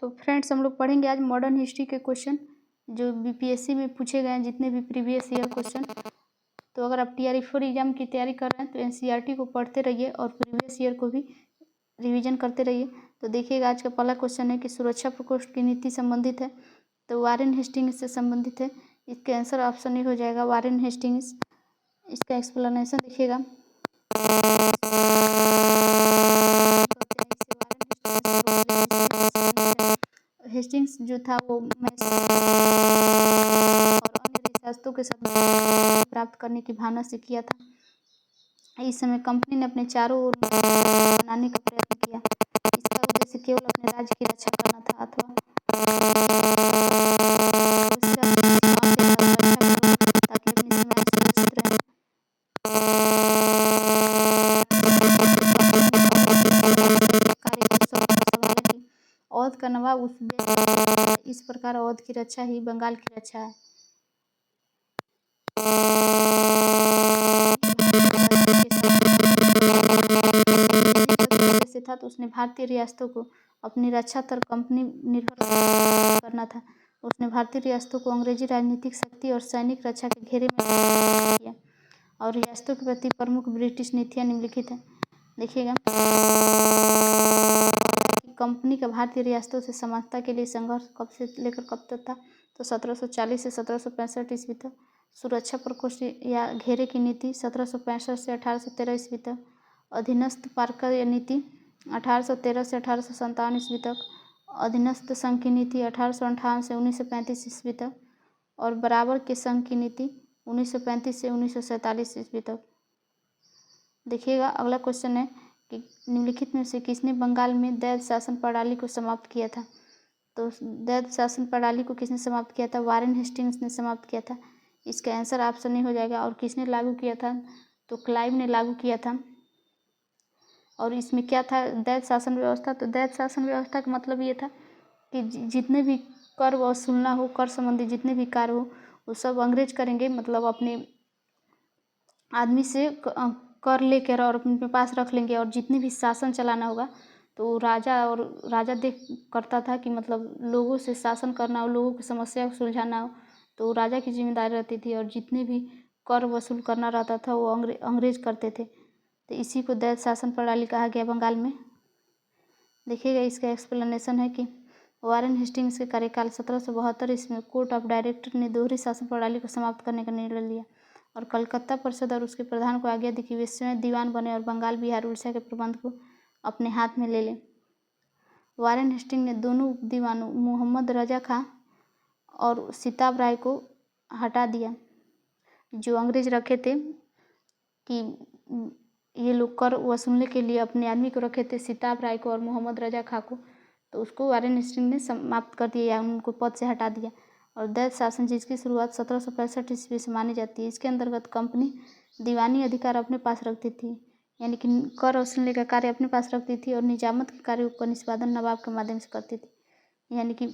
तो फ्रेंड्स हम लोग पढ़ेंगे आज मॉडर्न हिस्ट्री के क्वेश्चन जो बीपीएससी में पूछे गए हैं, जितने भी प्रीवियस ईयर क्वेश्चन। तो अगर आप TRE4 एग्जाम की तैयारी कर रहे हैं तो एनसीईआरटी को पढ़ते रहिए और प्रीवियस ईयर को भी रिवीजन करते रहिए। तो देखिएगा आज का पहला क्वेश्चन है कि सुरक्षा प्रकोष्ठ की नीति संबंधित है, तो वारेन हेस्टिंग्स से संबंधित है। इसका आंसर ऑप्शन ए हो जाएगा वारेन हेस्टिंग्स। इसका एक्सप्लेनेशन देखिएगा। हेस्टिंग्स जो था वो मैसूर और अन्य रियासतों के साथ प्राप्त करने की भावना से किया था। इस समय कंपनी ने अपने चारों ओर बनाने का प्रयत्न किया। इसका उद्देश्य केवल अपने राज्य की रक्षा करना था अथवा ताकि अपनी सीमाएं सुरक्षित रहें। अवध का नवाब उस इस प्रकार अवध की रक्षा ही बंगाल की रक्षा है। से था तो उसने भारतीय रियासतों को अपनी रक्षा पर कंपनी निर्भर करना था। उसने भारतीय रियासतों को अंग्रेजी राजनीतिक शक्ति और सैनिक रक्षा के घेरे में किया और रियासतों के प्रति प्रमुख ब्रिटिश नीतियां निम्नलिखित हैं। देखिएगा, कंपनी का भारतीय रियासतों से समानता के लिए संघर्ष कब से लेकर कब तक था, तो 1740 से 1765 ईस्वी तक। सुरक्षा प्रकोष्ठ या घेरे की नीति 1765 से 1813 ईस्वी तक। अधीनस्थ पार्कर नीति 1813 से 1857 ईस्वी तक। अधीनस्थ संघ की नीति 1858 से 1935 ईस्वी तक और बराबर के संघ की नीति 1935 से 1947 ईस्वी तक। देखिएगा, अगला क्वेश्चन है कि निम्नलिखित में से किसने बंगाल में दैव शासन प्रणाली को समाप्त किया था। तो दैव शासन प्रणाली को किसने समाप्त किया था? वारेन हेस्टिंग्स ने समाप्त किया था। इसका आंसर ऑप्शन ए हो जाएगा। और किसने लागू किया था? तो क्लाइव ने लागू किया था। और इसमें क्या था? दैव शासन व्यवस्था। तो दैव शासन व्यवस्था का मतलब ये था कि जितने भी कर वसूलना हो, कर संबंधी जितने भी कार्य हो, वो सब अंग्रेज करेंगे। मतलब अपने आदमी से कर लेकर और अपने पास रख लेंगे और जितने भी शासन चलाना होगा तो राजा देख करता था कि मतलब लोगों से शासन करना हो, लोगों की समस्या को सुलझाना हो, तो राजा की जिम्मेदारी रहती थी। और जितने भी कर वसूल करना रहता था वो अंग्रेज करते थे। तो इसी को दैव शासन प्रणाली कहा गया बंगाल में। देखिएगा, इसका एक्सप्लेनेशन है कि वारेन हेस्टिंग्स के कार्यकाल 1772 ईस्वी में कोर्ट ऑफ डायरेक्टर ने दोहरी शासन प्रणाली को समाप्त करने का निर्णय लिया और कलकत्ता परिषद और उसके प्रधान को आज्ञा दी कि वे स्वयं दीवान बने और बंगाल, बिहार, उड़ीसा के प्रबंध को अपने हाथ में ले लें। वारेन हेस्टिंग ने दोनों दीवानों मोहम्मद रजा खां और सिताब राय को हटा दिया, जो अंग्रेज रखे थे कि ये लोग कर वसूलने के लिए अपने आदमी को रखे थे, सिताब राय को और मोहम्मद रजा खां को। तो उसको वारेन हेस्टिंग ने समाप्त कर दिया या उनको पद से हटा दिया। और दैव शासन जिसकी शुरुआत 1765 ईस्वी से मानी जाती है, इसके अंतर्गत कंपनी दीवानी अधिकार अपने पास रखती थी, यानी कि कर वसूलने का कार्य अपने पास रखती थी और निजामत के कार्यों का निष्पादन नवाब के माध्यम से करती थी। यानी कि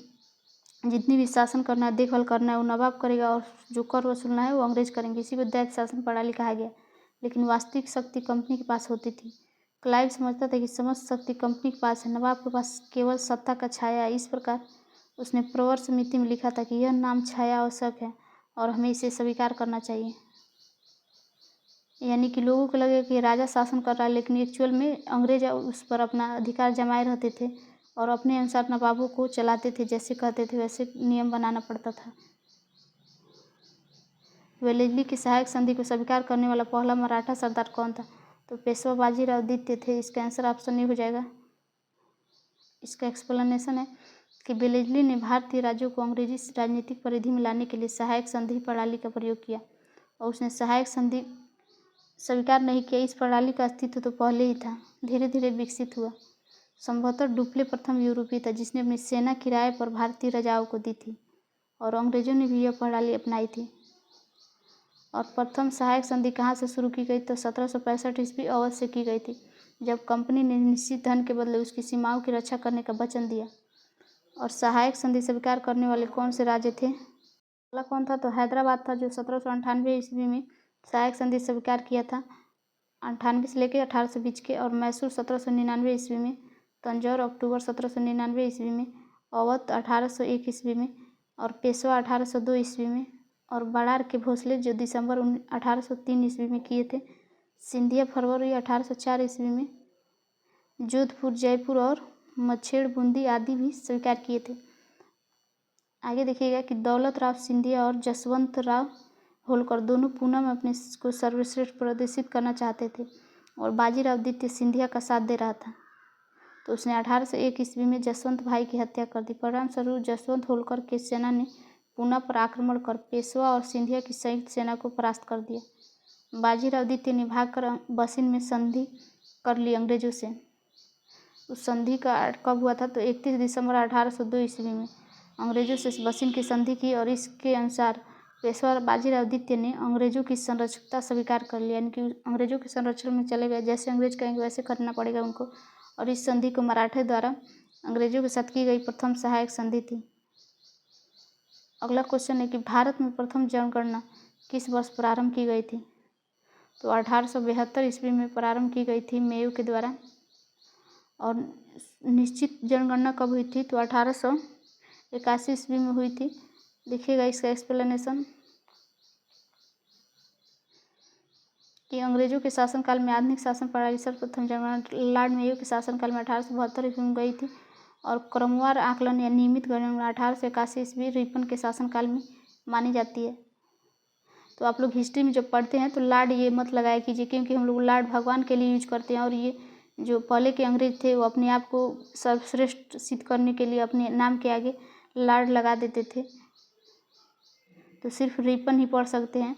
जितनी भी शासन करना है, देखभाल करना है, वो नवाब करेगा और जो कर वसूलना है वो अंग्रेज करेंगे। इसी को दैव शासन प्रणाली कहा गया। लेकिन वास्तविक शक्ति कंपनी के पास होती थी। क्लाइव समझता था कि समस्त शक्ति कंपनी के पास है, नवाब के पास केवल सत्ता का छाया है। इस प्रकार उसने प्रवर समिति में लिखा था कि यह नाम छाया आवश्यक है और हमें इसे स्वीकार करना चाहिए। यानी कि लोगों को लगे कि राजा शासन कर रहा है, लेकिन एक्चुअल में अंग्रेज उस पर अपना अधिकार जमाए रहते थे और अपने अनुसार नवाबों को चलाते थे। जैसे कहते थे वैसे नियम बनाना पड़ता था। वेलेस्ली की सहायक संधि को स्वीकार करने वाला पहला मराठा सरदार कौन था? तो पेशवा बाजीराव द्वितीय थे। इसका आंसर ऑप्शन ए हो जाएगा। इसका एक्सप्लेनेशन है कि वेलेस्ली ने भारतीय राज्यों को अंग्रेजी राजनीतिक परिधि में लाने के लिए सहायक संधि प्रणाली का प्रयोग किया और उसने सहायक संधि स्वीकार नहीं किया। इस प्रणाली का अस्तित्व तो पहले ही था, धीरे धीरे विकसित हुआ। संभवतः डुप्ले प्रथम यूरोपीय था जिसने अपनी सेना किराए पर भारतीय राजाओं को दी थी और अंग्रेजों ने भी यह प्रणाली अपनाई थी। और प्रथम सहायक संधि कहाँ से शुरू की गई? तो 1765 ईस्वी अवध से की गई थी, जब कंपनी ने निश्चित धन के बदले उसकी सीमाओं की रक्षा करने का वचन दिया। और सहायक संधि स्वीकार करने वाले कौन से राज्य थे? पहला कौन था? तो हैदराबाद था, जो 1798 ईस्वी में सहायक संधि स्वीकार किया था, 98 से लेकर 18 से बीच के। और मैसूर 1799 ईस्वी में, तंजौर अक्टूबर 1799 ईस्वी में अवध 1801 ईस्वी में, और पेशवा 1802 ईस्वी में, और बड़ार के भोसले जो दिसंबर 1803 ईस्वी में किए थे, सिंधिया फरवरी 1804 ईस्वी में, जोधपुर, जयपुर और मच्छेड़ बूंदी आदि भी स्वीकार किए थे। आगे देखिएगा कि दौलत राव सिंधिया और जसवंत राव होलकर दोनों पूना में अपने को सर्वश्रेष्ठ प्रदर्शित करना चाहते थे और बाजीराव द्वितीय सिंधिया का साथ दे रहा था, तो उसने 1801 ईस्वी में जसवंत भाई की हत्या कर दी। परिणामस्वरूप जसवंत होलकर के सेना ने पूना पर आक्रमण कर पेशवा और सिंधिया की संयुक्त सेना को परास्त कर दिया। बाजीराव द्वितीय ने भागकर बसिन में संधि कर ली अंग्रेजों से। उस संधि का कब हुआ था? तो 31 दिसंबर 1802 ईस्वी में अंग्रेजों से बसिन की संधि की, और इसके अनुसार पेशवा बाजीराव द्वितीय ने अंग्रेजों की संरक्षकता स्वीकार कर लिया, यानी कि अंग्रेजों के संरक्षण में चले गए, जैसे अंग्रेज कहेंगे वैसे करना पड़ेगा उनको। और इस संधि को मराठे द्वारा अंग्रेजों के साथ की गई प्रथम सहायक संधि थी। अगला क्वेश्चन है कि भारत में प्रथम जनगणना किस वर्ष प्रारंभ की गई थी? तो 1872 ईस्वी में प्रारंभ की गई थी मेयो के द्वारा। और निश्चित जनगणना कब हुई थी? तो 1881 ईस्वी में हुई थी। देखिएगा इसका एक्सप्लेनेशन कि अंग्रेजों के शासनकाल में आधुनिक शासन प्रणाली सर्वप्रथम जनगणना लॉर्ड मेयो के शासनकाल में 1872 ईस्वी में गई थी, और क्रमवार आकलन या नियमित गणना 1881 ईस्वी रिपन के शासनकाल में मानी जाती है। तो आप लोग हिस्ट्री में जब पढ़ते हैं तो लॉर्ड ये मत लगाया कीजिए, क्योंकि हम लोग लॉर्ड भगवान के लिए यूज करते हैं, और ये जो पहले के अंग्रेज थे वो अपने आप को सर्वश्रेष्ठ सिद्ध करने के लिए अपने नाम के आगे लॉर्ड लगा देते थे। तो सिर्फ रिपन ही पढ़ सकते हैं।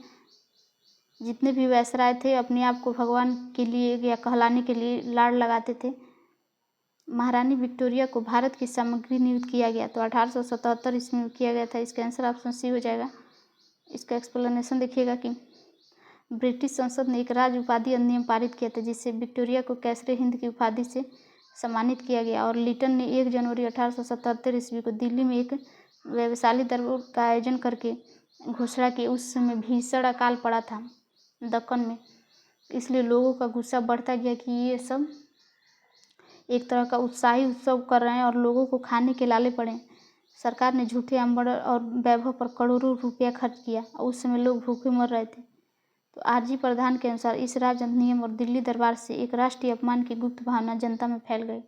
जितने भी वायसराय थे अपने आप को भगवान के लिए या कहलाने के लिए लॉर्ड लगाते थे। महारानी विक्टोरिया को भारत की सामग्री नियुक्त किया गया, तो 1877 ईस्वी में किया गया था। इसका आंसर ऑप्शन सी हो जाएगा। इसका एक्सप्लेनेशन देखिएगा कि ब्रिटिश संसद ने एक राज उपाधि अधिनियम पारित किया था, जिससे विक्टोरिया को कैसरे हिंद की उपाधि से सम्मानित किया गया। और लिटन ने 1 जनवरी 1877 ईस्वी को दिल्ली में एक वैभवशाली दरबार का आयोजन करके घोषणा की। उस समय भीषण अकाल पड़ा था दक्कन में, इसलिए लोगों का गुस्सा बढ़ता गया कि ये सब एक तरह का उत्साही उत्सव कर रहे हैं और लोगों को खाने के लाले पड़े। सरकार ने झूठे आम्बड़ और वैभव पर करोड़ों रुपया खर्च किया, और उस समय लोग भूखे मर रहे थे। तो आरजी प्रधान के अनुसार इस राज अधिनियम और दिल्ली दरबार से एक राष्ट्रीय अपमान की गुप्त भावना जनता में फैल गई।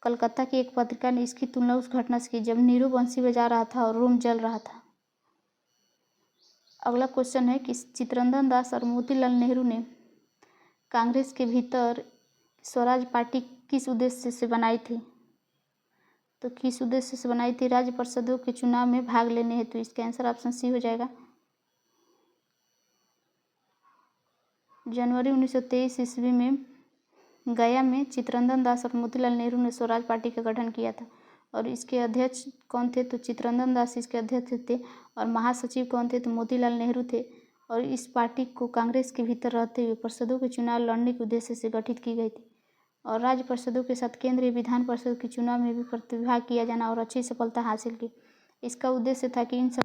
कलकत्ता की एक पत्रिका ने इसकी तुलना उस घटना से की जब नीरू बंसी बजा रहा था और रोम जल रहा था। अगला क्वेश्चन है कि चित्तरंजन दास और मोतीलाल नेहरू ने कांग्रेस के भीतर स्वराज पार्टी किस उद्देश्य से बनाई थी? तो किस उद्देश्य से बनाई थी? राज्य परिषदों के चुनाव में भाग लेने हेतु। इसका आंसर ऑप्शन सी हो जाएगा। जनवरी 1923 ईस्वी में गया में चित्तरंजन दास और मोतीलाल नेहरू ने स्वराज पार्टी का गठन किया था, और इसके अध्यक्ष कौन थे? तो चित्तरंजन दास इसके अध्यक्ष थे, और महासचिव कौन थे? तो मोतीलाल नेहरू थे। और इस पार्टी को कांग्रेस के भीतर रहते हुए परिषदों के चुनाव लड़ने के उद्देश्य से गठित की गई थी, और राज्य परिषदों के साथ केंद्रीय विधान परिषद के चुनाव में भी प्रतिभाग किया जाना और अच्छी सफलता हासिल की। इसका उद्देश्य था कि इन सब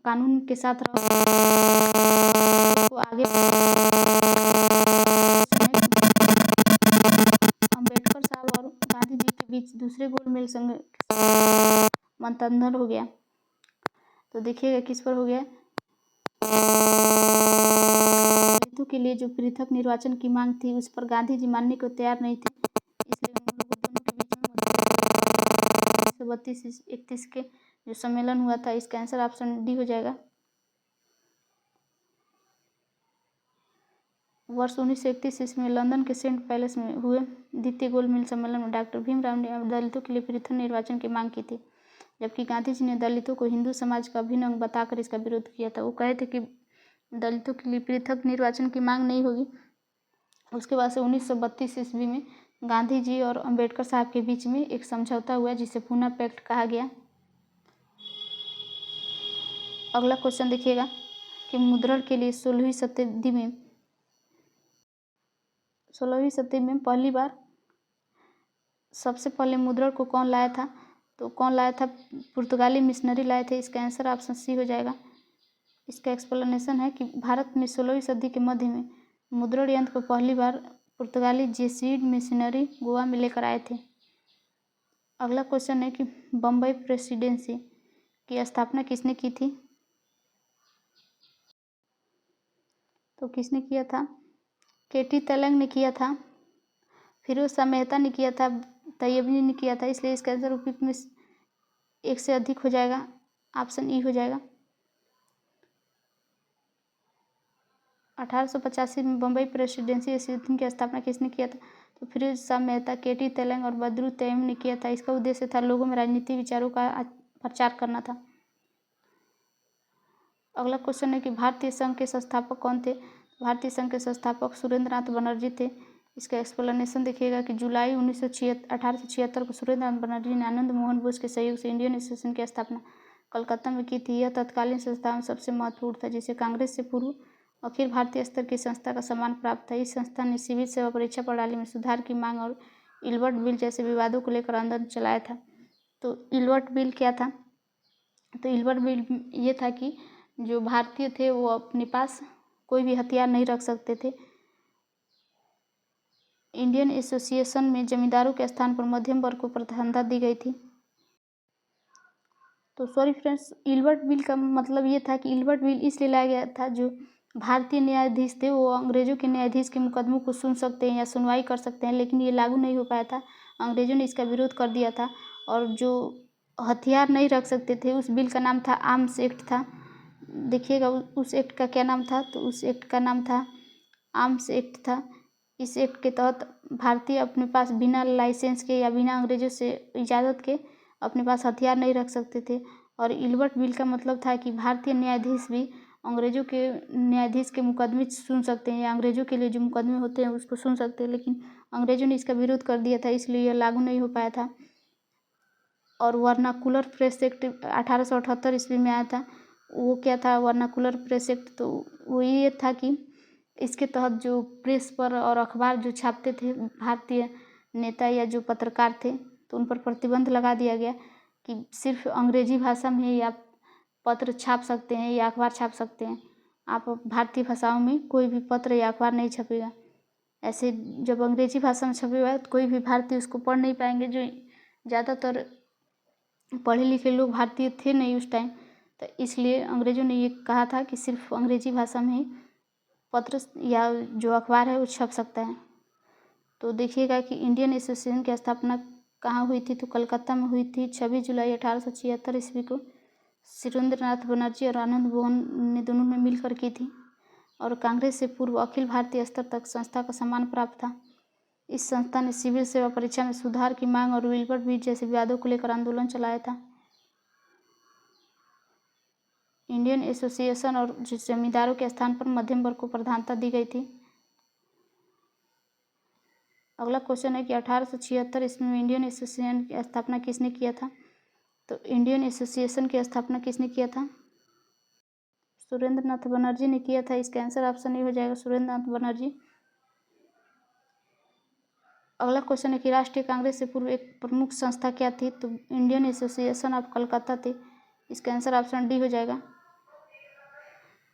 कानून के साथ रहो को आगे अम्बेडकर साहब और गांधी जी के बीच दूसरे गोलमेज संघ मंथन हो गया। तो देखिएगा किस पर हो गया। दलितों के लिए जो पृथक निर्वाचन की मांग थी उस पर गांधी जी मानने को तैयार नहीं थे, इसलिए उन लोगों दोनों के बीच में 1932-31 के जो सम्मेलन हुआ था, इसका आंसर ऑप्शन डी हो जाएगा। वर्ष 1931 ईस्वी में लंदन के सेंट पैलेस में हुए द्वितीय गोलमेज सम्मेलन में डॉक्टर भीमराव ने दलितों के लिए पृथक निर्वाचन की मांग की थी, जबकि गांधी जी ने दलितों को हिंदू समाज का अभिन्न अंग बताकर इसका विरोध किया था। वो कहे थे कि दलितों के लिए पृथक निर्वाचन की मांग नहीं होगी। उसके बाद से 1932 ईस्वी में गांधी जी और अम्बेडकर साहब के बीच में एक समझौता हुआ, जिसे पूना पैक्ट कहा गया। अगला क्वेश्चन देखिएगा कि मुद्रण के लिए 16वीं शताब्दी में पहली बार सबसे पहले मुद्रण को कौन लाया था? तो कौन लाया था? पुर्तगाली मिशनरी लाए थे। इसका आंसर ऑप्शन सी हो जाएगा। इसका एक्सप्लेनेशन है कि भारत में 16वीं सदी के मध्य में मुद्रण यंत्र को पहली बार पुर्तगाली जेsuit मिशनरी गोवा में लेकर आए थे। अगला क्वेश्चन है कि बम्बई प्रेसिडेंसी की स्थापना किसने की थी? तो किसने किया था? केटी तेलंग ने किया था। फिरोज शाह मेहता ने किया था। तैयबी ने किया था। इसलिए इसका आंसर उपयुक्त में एक से अधिक हो जाएगा। ऑप्शन ई हो जाएगा। 1885 में बम्बई प्रेसिडेंसी एसोसिएशन की स्थापना किसने किया था? तो फिरोज शाह मेहता, केटी तेलंग और बद्रू तय्यब ने किया था। इसका उद्देश्य था लोगों में राजनीतिक विचारों का प्रचार करना था। अगला क्वेश्चन है कि भारतीय संघ के संस्थापक कौन थे? भारतीय संघ के संस्थापक सुरेंद्र नाथ बनर्जी थे। इसका एक्सप्लेनेशन देखिएगा कि जुलाई 1876 को सुरेंद्र नाथ बनर्जी ने आनंद मोहन बोस के सहयोग से इंडियन एसोसिएशन की स्थापना कलकत्ता में की थी। यह तत्कालीन संस्थाओं में सबसे महत्वपूर्ण था, जिसे कांग्रेस से पूर्व अखिल भारतीय स्तर की संस्था का सम्मान प्राप्त था। इस संस्था ने सिविल सेवा परीक्षा प्रणाली में सुधार की मांग और इल्बर्ट बिल जैसे विवादों को लेकर आंदोलन चलाया था। तो इल्बर्ट बिल क्या था? तो इल्बर्ट बिल ये था कि जो भारतीय थे वो अपने पास कोई भी हथियार नहीं रख सकते थे। इंडियन एसोसिएशन में जमींदारों के स्थान पर मध्यम वर्ग को प्राथमिकता दी गई थी। तो सॉरी फ्रेंड्स, इल्बर्ट बिल का मतलब ये था कि इल्बर्ट बिल इसलिए लाया गया था, जो भारतीय न्यायाधीश थे वो अंग्रेजों के न्यायाधीश के मुकदमों को सुन सकते हैं या सुनवाई कर सकते हैं, लेकिन ये लागू नहीं हो पाया था। अंग्रेजों ने इसका विरोध कर दिया था। और जो हथियार नहीं रख सकते थे उस बिल का नाम था आर्म्स एक्ट था। देखिएगा उस एक्ट का क्या नाम था? तो उस एक्ट का नाम था आर्म्स एक्ट था। इस एक्ट के तहत भारतीय अपने पास बिना लाइसेंस के या बिना अंग्रेजों से इजाज़त के अपने पास हथियार नहीं रख सकते थे। और इल्बर्ट बिल का मतलब था कि भारतीय न्यायाधीश भी अंग्रेजों के न्यायाधीश के मुकदमे सुन सकते हैं या अंग्रेजों के लिए जो मुकदमे होते हैं उसको सुन सकते हैं, लेकिन अंग्रेजों ने इसका विरोध कर दिया था, इसलिए यह लागू नहीं हो पाया था। और वर्नाकुलर प्रेस एक्ट 1878 ईस्वी में आया था। वो क्या था वर्नाकुलर प्रेस एक्ट? तो वो ये था कि इसके तहत जो प्रेस पर और अखबार जो छापते थे भारतीय नेता या जो पत्रकार थे, तो उन पर प्रतिबंध लगा दिया गया कि सिर्फ अंग्रेजी भाषा में ही आप पत्र छाप सकते हैं या अखबार छाप सकते हैं। आप भारतीय भाषाओं में कोई भी पत्र या अखबार नहीं छपेगा। ऐसे जब अंग्रेजी भाषा में छपेगा तो कोई भी भारतीय उसको पढ़ नहीं पाएंगे। जो ज़्यादातर पढ़े लिखे लोग भारतीय थे नहीं उस टाइम, तो इसलिए अंग्रेज़ों ने ये कहा था कि सिर्फ अंग्रेजी भाषा में ही पत्र या जो अखबार है वो छप सकता है। तो देखिएगा कि इंडियन एसोसिएशन की स्थापना कहाँ हुई थी? तो कलकत्ता में हुई थी 26 जुलाई 1876 ईस्वी को। सुरेंद्र नाथ बनर्जी और आनंद मोहन ने दोनों ने मिलकर की थी और कांग्रेस से पूर्व अखिल भारतीय स्तर तक संस्था का सम्मान प्राप्त था। इस संस्था ने सिविल सेवा परीक्षा में सुधार की मांग और विल्बर बिल जैसे विवादों को लेकर आंदोलन चलाया था। इंडियन एसोसिएशन और जमींदारों के स्थान पर मध्यम वर्ग को प्रधानता दी गई थी। अगला क्वेश्चन है कि 1876 ईस्वी में इंडियन एसोसिएशन की स्थापना किसने किया था? तो इंडियन एसोसिएशन की स्थापना किसने किया था? सुरेंद्र नाथ बनर्जी ने किया था। इसका आंसर ऑप्शन ए हो जाएगा, सुरेंद्र नाथ बनर्जी। अगला क्वेश्चन है कि राष्ट्रीय कांग्रेस से पूर्व एक प्रमुख संस्था क्या थी? तो इंडियन एसोसिएशन ऑफ कलकत्ता थे। इसका आंसर ऑप्शन डी हो जाएगा।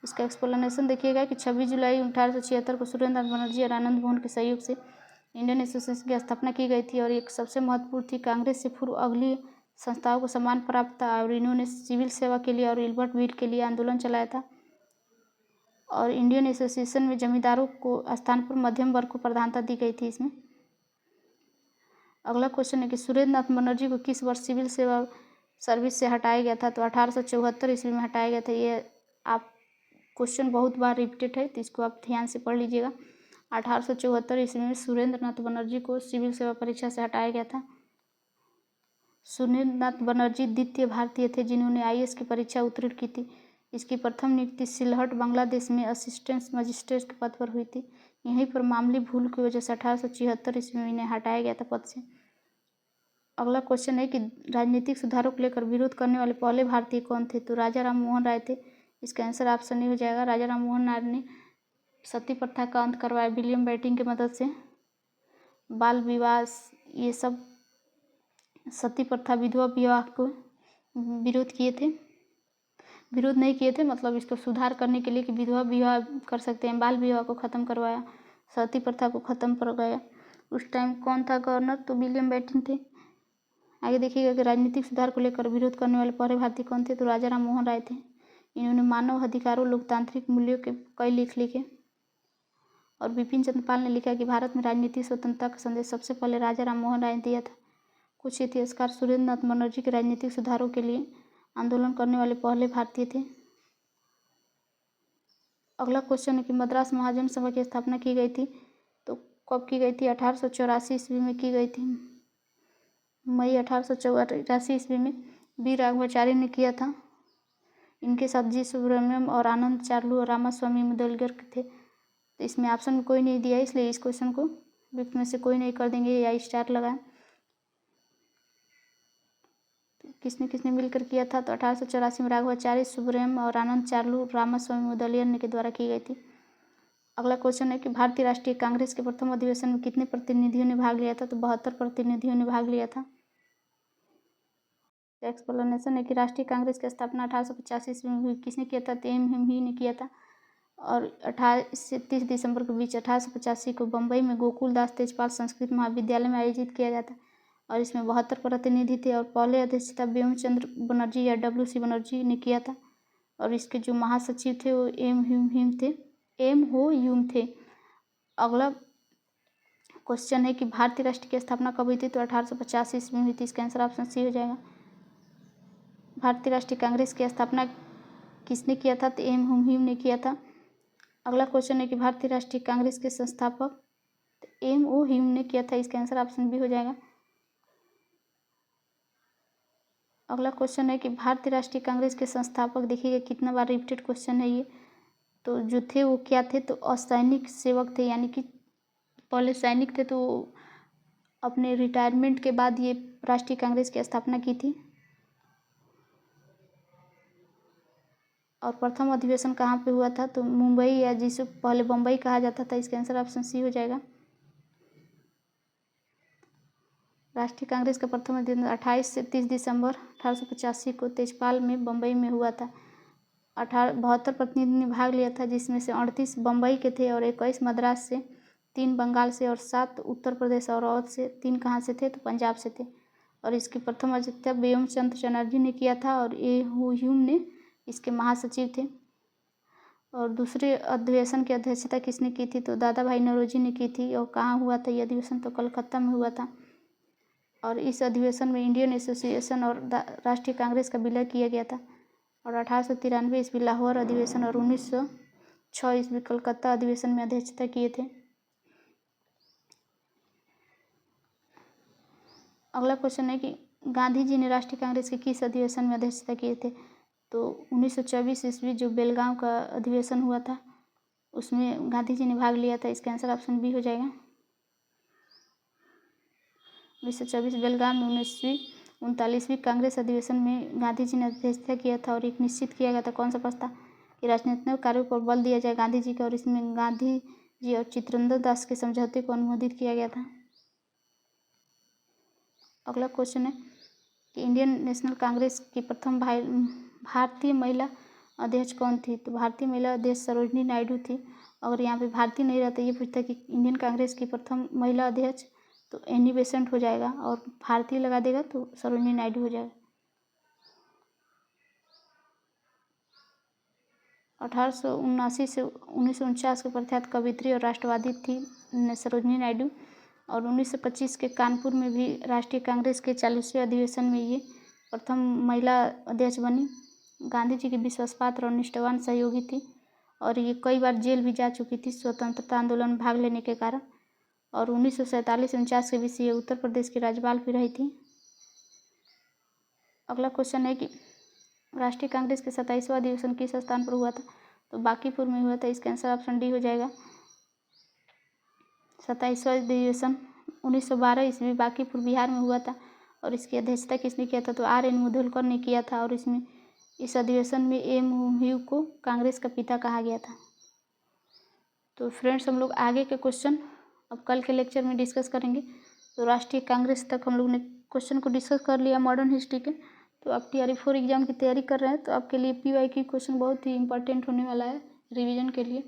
इसका एक्सप्लेनेशन देखिएगा कि 26 जुलाई 1876 को सुरेंद्र नाथ बनर्जी और आनंद मोहन के सहयोग से इंडियन एसोसिएशन की स्थापना की गई थी और एक सबसे महत्वपूर्ण थी। कांग्रेस से पूर्व अगली संस्थाओं को सम्मान प्राप्त था और इन्होंने सिविल सेवा के लिए और इल्बर्ट बिल के लिए आंदोलन चलाया था। और इंडियन एसोसिएशन में जमींदारों को स्थान पर मध्यम वर्ग को प्रधानता दी गई थी इसमें। अगला क्वेश्चन है कि सुरेंद्र नाथ बनर्जी को किस वर्ष सिविल सेवा सर्विस से हटाया गया था? तो 1874 ईस्वी में हटाया गया था। ये आप क्वेश्चन बहुत बार रिपीटेड है, तो इसको आप ध्यान से पढ़ लीजिएगा। 1874 ईस्वी में सुरेंद्र नाथ बनर्जी को सिविल सेवा परीक्षा से हटाया गया था। सुरेंद्र नाथ बनर्जी द्वितीय भारतीय थे जिन्होंने आईएएस की परीक्षा उत्तीर्ण की थी। इसकी प्रथम नियुक्ति सिलहट बांग्लादेश में असिस्टेंट मजिस्ट्रेट के पद पर हुई थी। यहीं पर मामूली भूल की वजह से 1876 ईस्वी में इन्हें हटाया गया था पद से। अगला क्वेश्चन है कि राजनीतिक सुधारों को लेकर विरोध करने वाले पहले भारतीय कौन थे? तो राजा राम मोहन राय थे। इसका आंसर ऑप्शन ए हो जाएगा। राजा राम मोहन राय ने सती प्रथा का अंत करवाया विलियम बेंटिंक की मदद से। बाल विवाह ये सब सती प्रथा विधवा विवाह को विरोध किए थे। विरोध नहीं किए थे, मतलब इसको सुधार करने के लिए कि विधवा विवाह कर सकते हैं, बाल विवाह को ख़त्म करवाया, सती प्रथा को ख़त्म करवाया। उस टाइम कौन था गवर्नर? तो विलियम बेंटिक थे। आगे देखिएगा कि राजनीतिक सुधार को लेकर विरोध करने वाले पहले भारतीय कौन थे? तो राजा राम मोहन राय थे। इन्होंने मानव अधिकारों, लोकतांत्रिक मूल्यों के कई लेख लिखे। और बिपिन चंद्र पाल ने लिखा कि भारत में राजनीतिक स्वतंत्रता का संदेश सबसे पहले राजा राम मोहन राय ने दिया था। कुछ इतिहासकार सुरेंद्र नाथ बनर्जी के राजनीतिक सुधारों के लिए आंदोलन करने वाले पहले भारतीय थे। अगला क्वेश्चन है कि मद्रास महाजन सभा की स्थापना की गई थी, तो कब की गई थी? 1884 ईस्वी में की गई थी। मई 1884 ईस्वी में बी राघवाचार्य ने किया था। इनके साथ जी सुब्रमण्यम और आनंद चार्लू और रामास्वामी मुदलिगर थे। तो इसमें ऑप्शन में कोई नहीं दिया, इसलिए इस क्वेश्चन को विकल्प में से कोई नहीं कर देंगे या स्टार लगाएं। तो किसने किसने मिलकर किया था? तो 1884 में राघवाचार्य, सुब्रमण्यम और आनंद चार्लू, रामास्वामी मुदलियर के द्वारा की गई थी। अगला क्वेश्चन है कि भारतीय राष्ट्रीय कांग्रेस के प्रथम अधिवेशन में कितने प्रतिनिधियों ने भाग लिया था? तो 72 प्रतिनिधियों ने भाग लिया था। एक्सप्लेनेशन है कि राष्ट्रीय कांग्रेस की स्थापना 1885 ईस्वी में हुई। किसने किया था? तो एम ही ने किया था। और 28 से 30 दिसंबर के बीच 1885 को बम्बई में गोकुलदास तेजपाल संस्कृत महाविद्यालय में आयोजित किया जाता। और इसमें 72 प्रतिनिधि थे। और पहले अध्यक्षता व्योमचंद्र बनर्जी या WC बनर्जी ने किया था। और इसके जो महासचिव थे वो एम हो ह्यूम थे। अगला क्वेश्चन है कि भारतीय राष्ट्र की स्थापना कब हुई थी? तो 1850 ईस्वी में हुई थी। इसका आंसर ऑप्शन सी हो जाएगा। भारतीय राष्ट्रीय कांग्रेस की स्थापना किसने किया था? तो एम ह्यूम ने किया था। अगला क्वेश्चन है कि भारतीय राष्ट्रीय कांग्रेस के संस्थापक MO ह्यूम ने किया था। इसका आंसर ऑप्शन बी हो जाएगा। अगला क्वेश्चन है कि भारतीय राष्ट्रीय कांग्रेस के संस्थापक, देखिएगा कितना बार रिपीटेड क्वेश्चन है ये, तो जो थे वो क्या थे? तो असैनिक सेवक थे, यानी कि पहले सैनिक थे तो अपने रिटायरमेंट के बाद ये राष्ट्रीय कांग्रेस की स्थापना की थी। और प्रथम अधिवेशन कहाँ पे हुआ था? तो मुंबई, या जिसे पहले बम्बई कहा जाता था। इसका आंसर ऑप्शन सी हो जाएगा। राष्ट्रीय कांग्रेस का प्रथम अधिवेशन 28 से 30 दिसंबर 1885 को तेजपाल में बम्बई में हुआ था। 72 प्रतिनिधि ने भाग लिया था, जिसमें से 38 बम्बई के थे और 21 मद्रास से, 3 बंगाल से और 7 उत्तर प्रदेश और अवध से। 3 कहाँ से थे? तो पंजाब से थे। और इसकी प्रथम अध्यक्षता व्योमचंद्र चटर्जी ने किया था और ह्यूम ने इसके महासचिव थे। और दूसरे अधिवेशन की अध्यक्षता किसने की थी? तो दादा भाई नौरोजी ने की थी। और कहाँ हुआ था ये अधिवेशन? तो कलकत्ता में हुआ था। और इस अधिवेशन में इंडियन एसोसिएशन और राष्ट्रीय कांग्रेस का विलय किया गया था। और 1893 ईस्वी लाहौर अधिवेशन और 1906 ईस्वी कलकत्ता अधिवेशन में अध्यक्षता किए थे। अगला क्वेश्चन है कि गांधी जी ने राष्ट्रीय कांग्रेस के किस अधिवेशन में अध्यक्षता किए थे? तो 1924 ईस्वी जो बेलगांव का अधिवेशन हुआ था उसमें गांधी जी ने भाग लिया था। इसका आंसर ऑप्शन बी हो जाएगा। 1924 बेलगाम में 1939वीं कांग्रेस अधिवेशन में गांधी जी ने अध्यक्षता किया था। और एक निश्चित किया गया था, कौन सा प्रस्ताव? कि राजनीतिक कार्यों पर बल दिया जाए गांधी जी का। और इसमें गांधी जी और चित्रेंद्र दास के समझौते को अनुमोदित किया गया था। अगला क्वेश्चन है कि इंडियन नेशनल कांग्रेस की प्रथम भारतीय महिला अध्यक्ष कौन थी? तो भारतीय महिला अध्यक्ष सरोजनी नायडू थी। अगर यहाँ पे भारतीय नहीं रहता, ये पूछता कि इंडियन कांग्रेस की प्रथम महिला अध्यक्ष, तो एनी बेसेंट हो जाएगा। और भारतीय लगा देगा तो सरोजनी नायडू हो जाएगा। 1879 से 1949 के प्रख्यात कवयित्री और राष्ट्रवादी थी सरोजनी नायडू। और 1925 के कानपुर में भी राष्ट्रीय कांग्रेस के 40वें अधिवेशन में ये प्रथम महिला अध्यक्ष बनी। गांधी जी की विश्वासपात्र और निष्ठावान सहयोगी थी। और ये कई बार जेल भी जा चुकी थी स्वतंत्रता आंदोलन में भाग लेने के कारण। और 1947-49 के बीच ये उत्तर प्रदेश की राज्यपाल भी रही थी। अगला क्वेश्चन है कि राष्ट्रीय कांग्रेस के 27वां अधिवेशन किस स्थान पर हुआ था? तो बांकीपुर में हुआ था। इसका आंसर ऑप्शन डी हो जाएगा। 27वां अधिवेशन 1912 ईस्वी बांकीपुर बिहार में हुआ था। और इसकी अध्यक्षता किसने किया था? तो RN मुधोलकर ने किया था। और इसमें इस अधिवेशन में MO ह्यूम को कांग्रेस का पिता कहा गया था। तो फ्रेंड्स, हम लोग आगे के क्वेश्चन अब कल के लेक्चर में डिस्कस करेंगे। तो राष्ट्रीय कांग्रेस तक हम लोग ने क्वेश्चन को डिस्कस कर लिया मॉडर्न हिस्ट्री के। तो आप TRE 4 एग्ज़ाम की तैयारी कर रहे हैं तो आपके लिए PYQ क्वेश्चन बहुत ही इंपॉर्टेंट होने वाला है रिवीजन के लिए।